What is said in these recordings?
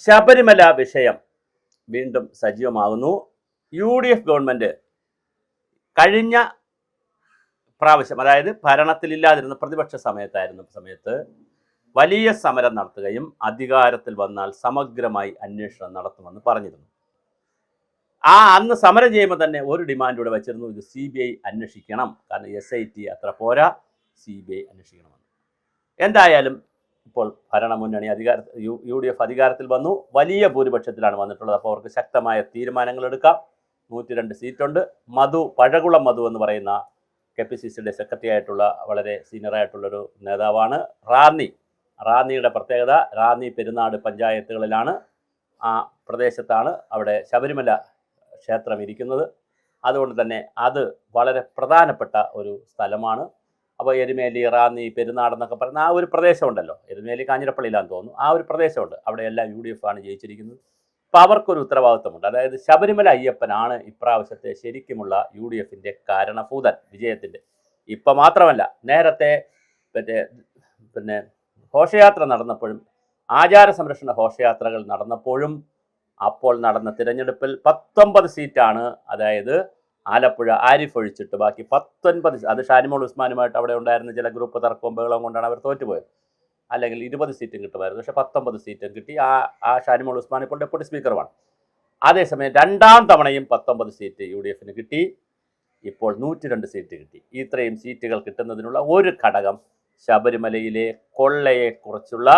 ശബരിമല വിഷയം വീണ്ടും സജീവമാകുന്നു. UDF government കഴിഞ്ഞ പ്രാവശ്യം, അതായത് ഭരണത്തിലില്ലാതിരുന്ന പ്രതിപക്ഷ സമയത്ത് വലിയ സമരം നടത്തുകയും അധികാരത്തിൽ വന്നാൽ സമഗ്രമായി അന്വേഷണം നടത്തുമെന്ന് പറഞ്ഞിരുന്നു. അന്ന് സമരം ചെയ്യുമ്പോൾ തന്നെ ഒരു ഡിമാൻഡ് ഇവിടെ വെച്ചിരുന്നു, ഇത് CBI അന്വേഷിക്കണം, കാരണം SIT അത്ര പോരാ, CBI അന്വേഷിക്കണമെന്ന്. എന്തായാലും ഇപ്പോൾ ഭരണമുന്നണി UDF അധികാരത്തിൽ വന്നു, വലിയ ഭൂരിപക്ഷത്തിലാണ് വന്നിട്ടുള്ളത്. അപ്പോൾ അവർക്ക് ശക്തമായ തീരുമാനങ്ങൾ എടുക്കാം. 102 സീറ്റുണ്ട്. പഴകുളം മധു എന്ന് പറയുന്ന KPCCയുടെ സെക്രട്ടറി ആയിട്ടുള്ള വളരെ സീനിയറായിട്ടുള്ളൊരു നേതാവാണ്. റാന്നിയുടെ പ്രത്യേകത, റാന്നി പെരുന്നാട് പഞ്ചായത്തുകളിലാണ്, ആ പ്രദേശത്താണ് അവിടെ ശബരിമല ക്ഷേത്രം ഇരിക്കുന്നത്. അതുകൊണ്ട് തന്നെ അത് വളരെ പ്രധാനപ്പെട്ട ഒരു സ്ഥലമാണ്. അപ്പോൾ എരുമേലി, റാന്നി, പെരുന്നാട് എന്നൊക്കെ പറയുന്ന ആ ഒരു പ്രദേശമുണ്ടല്ലോ, എരുമേലി കാഞ്ഞിരപ്പള്ളിയിലാണെന്ന് തോന്നുന്നു, ആ ഒരു പ്രദേശമുണ്ട്. അവിടെയെല്ലാം UDF ആണ് ജയിച്ചിരിക്കുന്നത്. അപ്പോൾ അവർക്കൊരു ഉത്തരവാദിത്വമുണ്ട്. അതായത് ശബരിമല അയ്യപ്പനാണ് ഇപ്രാവശ്യത്തെ ശരിക്കുമുള്ള UDFൻ്റെ കാരണഭൂതൻ വിജയത്തിൻ്റെ. ഇപ്പം മാത്രമല്ല, നേരത്തെ പിന്നെ ഘോഷയാത്ര നടന്നപ്പോഴും, ആചാര സംരക്ഷണ ഘോഷയാത്രകൾ നടന്നപ്പോഴും, അപ്പോൾ നടന്ന തിരഞ്ഞെടുപ്പിൽ 19 സീറ്റാണ്, അതായത് ആലപ്പുഴ ആരിഫ് ഒഴിച്ചിട്ട് ബാക്കി 19, അത് ഷാനിമോൾ ഉസ്മാനുമായിട്ട് അവിടെ ഉണ്ടായിരുന്ന ചില ഗ്രൂപ്പ് തർക്കവും ബഹളവും കൊണ്ടാണ് അവർ തോറ്റുപോയത്. അല്ലെങ്കിൽ 20 സീറ്റും കിട്ടുമായിരുന്നു, പക്ഷേ 19 സീറ്റും കിട്ടി. ആ ഷാനിമോൾ ഉസ്മാൻ ഇപ്പോൾ ഡെപ്യൂട്ടി സ്പീക്കറുമാണ്. അതേസമയം രണ്ടാം തവണയും 19 സീറ്റ് UDFന് കിട്ടി. ഇപ്പോൾ 102 സീറ്റ് കിട്ടി. ഇത്രയും സീറ്റുകൾ കിട്ടുന്നതിനുള്ള ഒരു ഘടകം ശബരിമലയിലെ കൊള്ളയെക്കുറിച്ചുള്ള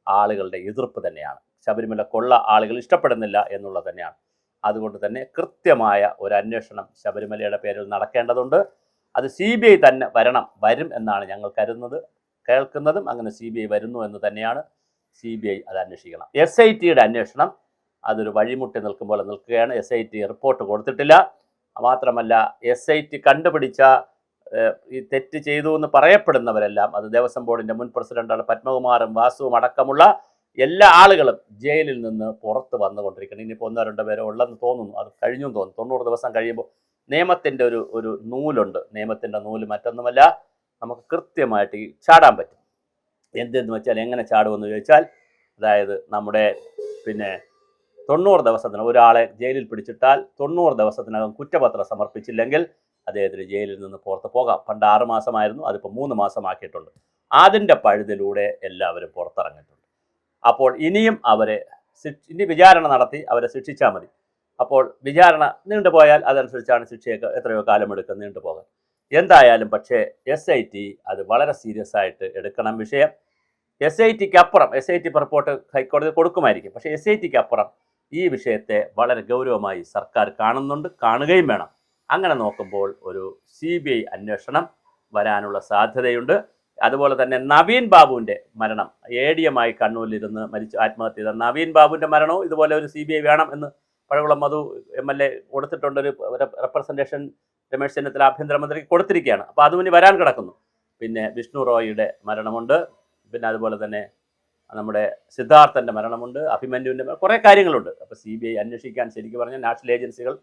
ആളുകളുടെ എതിർപ്പ് തന്നെയാണ്. ശബരിമല കൊള്ള ആളുകൾ ഇഷ്ടപ്പെടുന്നില്ല എന്നുള്ളത് തന്നെയാണ്. അതുകൊണ്ട് തന്നെ കൃത്യമായ ഒരു അന്വേഷണം ശബരിമലയുടെ പേരിൽ നടക്കേണ്ടതുണ്ട്. അത് CBI തന്നെ വരും എന്നാണ് ഞങ്ങൾ കേൾക്കുന്നതും. അങ്ങനെ CBI വരുന്നു എന്ന് തന്നെയാണ്. CBI അത് അന്വേഷിക്കണം. SITയുടെ അന്വേഷണം അതൊരു വഴിമുട്ടി നിൽക്കുകയാണ്. SIT റിപ്പോർട്ട് കൊടുത്തിട്ടില്ല. മാത്രമല്ല, SIT കണ്ടുപിടിച്ച ഈ തെറ്റ് ചെയ്തു എന്ന് പറയപ്പെടുന്നവരെല്ലാം, അത് ദേവസ്വം ബോർഡിൻ്റെ മുൻ പ്രസിഡന്റാണ് പത്മകുമാറും വാസുവും അടക്കമുള്ള എല്ലാ ആളുകളും ജയിലിൽ നിന്ന് പുറത്ത് വന്നുകൊണ്ടിരിക്കണം. ഇനിയിപ്പോൾ 1-2 പേരോ ഉള്ളെന്ന് തോന്നുന്നു, അത് കഴിഞ്ഞു തോന്നുന്നു. 90 ദിവസം കഴിയുമ്പോൾ നിയമത്തിൻ്റെ ഒരു നൂലുണ്ട്. നിയമത്തിൻ്റെ നൂല് മറ്റൊന്നുമല്ല, നമുക്ക് കൃത്യമായിട്ട് ചാടാൻ പറ്റും. എന്തെന്ന് വെച്ചാൽ എങ്ങനെ ചാടുമെന്ന് ചോദിച്ചാൽ, അതായത് നമ്മുടെ 90 ദിവസത്തിന് ഒരാളെ ജയിലിൽ പിടിച്ചിട്ടാൽ 90 ദിവസത്തിനകം കുറ്റപത്രം സമർപ്പിച്ചില്ലെങ്കിൽ അദ്ദേഹത്തിന് ജയിലിൽ നിന്ന് പുറത്ത് പോകാം. പണ്ട് 6 മാസമായിരുന്നു, അതിപ്പോൾ 3 മാസമാക്കിയിട്ടുണ്ട്. അതിൻ്റെ പഴുതിലൂടെ എല്ലാവരും പുറത്തിറങ്ങിയിട്ടുണ്ട്. അപ്പോൾ ഇനിയും ഇനി വിചാരണ നടത്തി അവരെ ശിക്ഷിച്ചാൽ മതി. അപ്പോൾ വിചാരണ നീണ്ടുപോയാൽ അതനുസരിച്ചാണ് ശിക്ഷയൊക്കെ എത്രയോ കാലമെടുക്കും നീണ്ടുപോകാൻ. എന്തായാലും പക്ഷേ SIT അത് വളരെ സീരിയസ് ആയിട്ട് എടുക്കണം വിഷയം. SITക്ക് അപ്പുറം, SIT റിപ്പോർട്ട് ഹൈക്കോടതി കൊടുക്കുമായിരിക്കും, പക്ഷേ SITക്ക് അപ്പുറം ഈ വിഷയത്തെ വളരെ ഗൗരവമായി സർക്കാർ കാണുകയും വേണം. അങ്ങനെ നോക്കുമ്പോൾ ഒരു CBI അന്വേഷണം വരാനുള്ള സാധ്യതയുണ്ട്. അതുപോലെ തന്നെ നവീൻ ബാബുവിൻ്റെ മരണം, ADM ആയി കണ്ണൂരിലിരുന്ന് ആത്മഹത്യ ചെയ്ത നവീൻ ബാബുവിൻ്റെ മരണവും ഇതുപോലെ ഒരു CBI വേണം എന്ന് പഴകുളം മധു MLA കൊടുത്തിട്ടുണ്ടൊരു റെപ്രസെൻറ്റേഷൻ. രമേശ് ചെന്നിത്തല ആഭ്യന്തരമന്ത്രിക്ക് കൊടുത്തിരിക്കുകയാണ്. അപ്പോൾ അതും ഇനി വരാൻ കിടക്കുന്നു. പിന്നെ വിഷ്ണു റോയിയുടെ മരണമുണ്ട്. പിന്നെ അതുപോലെ തന്നെ നമ്മുടെ സിദ്ധാർത്ഥൻ്റെ മരണമുണ്ട്, അഭിമന്യുവിൻ്റെ, കുറേ കാര്യങ്ങളുണ്ട്. അപ്പോൾ CBI അന്വേഷിക്കാൻ ശരിക്കും പറഞ്ഞാൽ നാഷണൽ ഏജൻസികൾ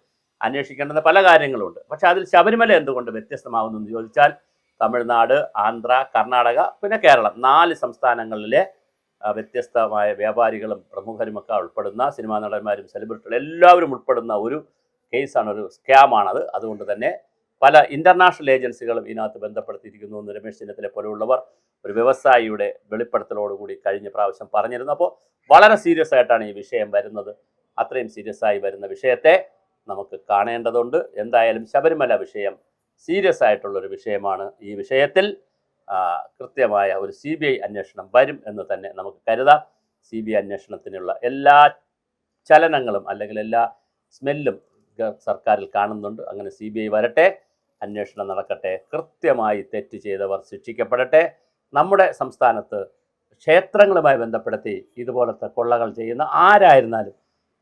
അന്വേഷിക്കേണ്ടുന്ന പല കാര്യങ്ങളുണ്ട്. പക്ഷേ അതിൽ ശബരിമല എന്തുകൊണ്ട് വ്യത്യസ്തമാകുന്നു എന്ന് ചോദിച്ചാൽ, തമിഴ്നാട്, ആന്ധ്ര, കർണാടക, പിന്നെ കേരളം, 4 സംസ്ഥാനങ്ങളിലെ വ്യത്യസ്തമായ വ്യാപാരികളും പ്രമുഖരുമൊക്കെ ഉൾപ്പെടുന്ന സിനിമാ നടന്മാരും സെലിബ്രിറ്റികളും എല്ലാവരും ഉൾപ്പെടുന്ന ഒരു കേസാണ്, ഒരു സ്കാമാണത്. അതുകൊണ്ട് തന്നെ പല ഇൻ്റർനാഷണൽ ഏജൻസികളും ഇതിനകത്ത് ബന്ധപ്പെടുത്തിയിരിക്കുന്നു എന്ന് രമേശ് ചെന്നിത്തല പോലെയുള്ളവർ ഒരു വ്യവസായിയുടെ വെളിപ്പെടുത്തലോടുകൂടി കഴിഞ്ഞ പ്രാവശ്യം പറഞ്ഞിരുന്നു. അപ്പോൾ വളരെ സീരിയസ് ആയിട്ടാണ് ഈ വിഷയം വരുന്നത്. അത്രയും സീരിയസ് ആയി വരുന്ന വിഷയത്തെ നമുക്ക് കാണേണ്ടതുണ്ട്. എന്തായാലും ശബരിമല വിഷയം സീരിയസ് ആയിട്ടുള്ളൊരു വിഷയമാണ്. ഈ വിഷയത്തിൽ കൃത്യമായ ഒരു CBI അന്വേഷണം വരും എന്ന് തന്നെ നമുക്ക് കരുതാം. CBI അന്വേഷണത്തിനുള്ള എല്ലാ ചലനങ്ങളും അല്ലെങ്കിൽ എല്ലാ സ്മെല്ലും സർക്കാരിൽ കാണുന്നുണ്ട്. അങ്ങനെ CBI വരട്ടെ, അന്വേഷണം നടക്കട്ടെ, കൃത്യമായി തെറ്റ് ചെയ്തവർ ശിക്ഷിക്കപ്പെടട്ടെ. നമ്മുടെ സംസ്ഥാനത്ത് ക്ഷേത്രങ്ങളുമായി ബന്ധപ്പെടുത്തി ഇതുപോലത്തെ കൊള്ളകൾ ചെയ്യുന്ന ആരായിരുന്നാലും,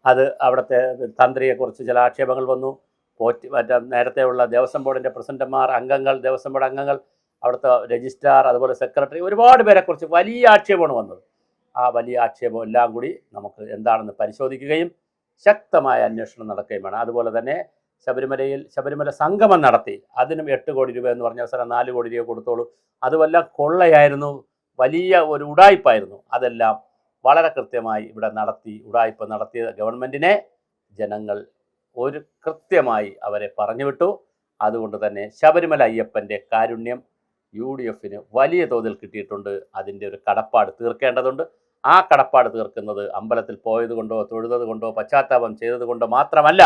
അത് അവിടുത്തെ തന്ത്രിയെക്കുറിച്ച് ചില ആക്ഷേപങ്ങൾ വന്നു. നേരത്തെയുള്ള ദേവസ്വം ബോർഡിൻ്റെ പ്രസിഡന്റുമാർ, ദേവസ്വം ബോർഡ് അംഗങ്ങൾ, അവിടുത്തെ രജിസ്ട്രാർ, അതുപോലെ സെക്രട്ടറി, ഒരുപാട് പേരെക്കുറിച്ച് വലിയ ആക്ഷേപമാണ് വന്നത്. ആ വലിയ ആക്ഷേപം എല്ലാം കൂടി നമുക്ക് എന്താണെന്ന് പരിശോധിക്കുകയും ശക്തമായ അന്വേഷണം നടക്കുകയും വേണം. അതുപോലെ തന്നെ ശബരിമല സംഗമം നടത്തി, അതിനും 8 കോടി രൂപ എന്ന് പറഞ്ഞ അവസരം 4 കോടി രൂപ കൊടുത്തോളൂ. അതുമെല്ലാം കൊള്ളയായിരുന്നു, വലിയ ഒരു ഉടായ്പായിരുന്നു. അതെല്ലാം വളരെ കൃത്യമായി ഇവിടെ ഉഡായിപ്പ് നടത്തിയ ഗവൺമെൻറ്റിനെ ജനങ്ങൾ കൃത്യമായി അവരെ പറഞ്ഞു വിട്ടു. അതുകൊണ്ട് തന്നെ ശബരിമല അയ്യപ്പൻ്റെ കാരുണ്യം UDF-ന് വലിയ തോതിൽ കിട്ടിയിട്ടുണ്ട്. അതിൻ്റെ ഒരു കടപ്പാട് തീർക്കേണ്ടതുണ്ട്. ആ കടപ്പാട് തീർക്കുന്നത് അമ്പലത്തിൽ പോയത് കൊണ്ടോ തൊഴുന്നത് കൊണ്ടോ പശ്ചാത്താപം ചെയ്തത് കൊണ്ടോ മാത്രമല്ല,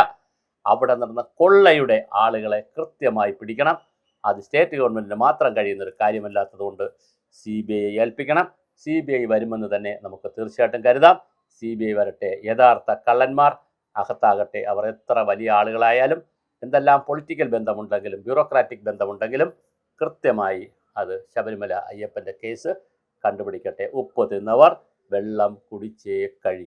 അവിടെ നടന്ന കൊള്ളയുടെ ആളുകളെ കൃത്യമായി പിടിക്കണം. അത് സ്റ്റേറ്റ് ഗവൺമെൻറ്റിന് മാത്രം കഴിയുന്നൊരു കാര്യമല്ലാത്തതുകൊണ്ട് CBI ഏൽപ്പിക്കണം. CBI വരുമെന്ന് തന്നെ നമുക്ക് തീർച്ചയായിട്ടും കരുതാം. CBI വരട്ടെ. യഥാർത്ഥ കള്ളന്മാർ അകത്താകട്ടെ. അവർ എത്ര വലിയ ആളുകളായാലും എന്തെല്ലാം പൊളിറ്റിക്കൽ ബന്ധമുണ്ടെങ്കിലും ബ്യൂറോക്രാറ്റിക് ബന്ധമുണ്ടെങ്കിലും കൃത്യമായി അത് ശബരിമല അയ്യപ്പൻ്റെ കേസ് കണ്ടുപിടിക്കട്ടെ. ഉപ്പ് തിന്നവർ വെള്ളം കുടിച്ചേ കഴി.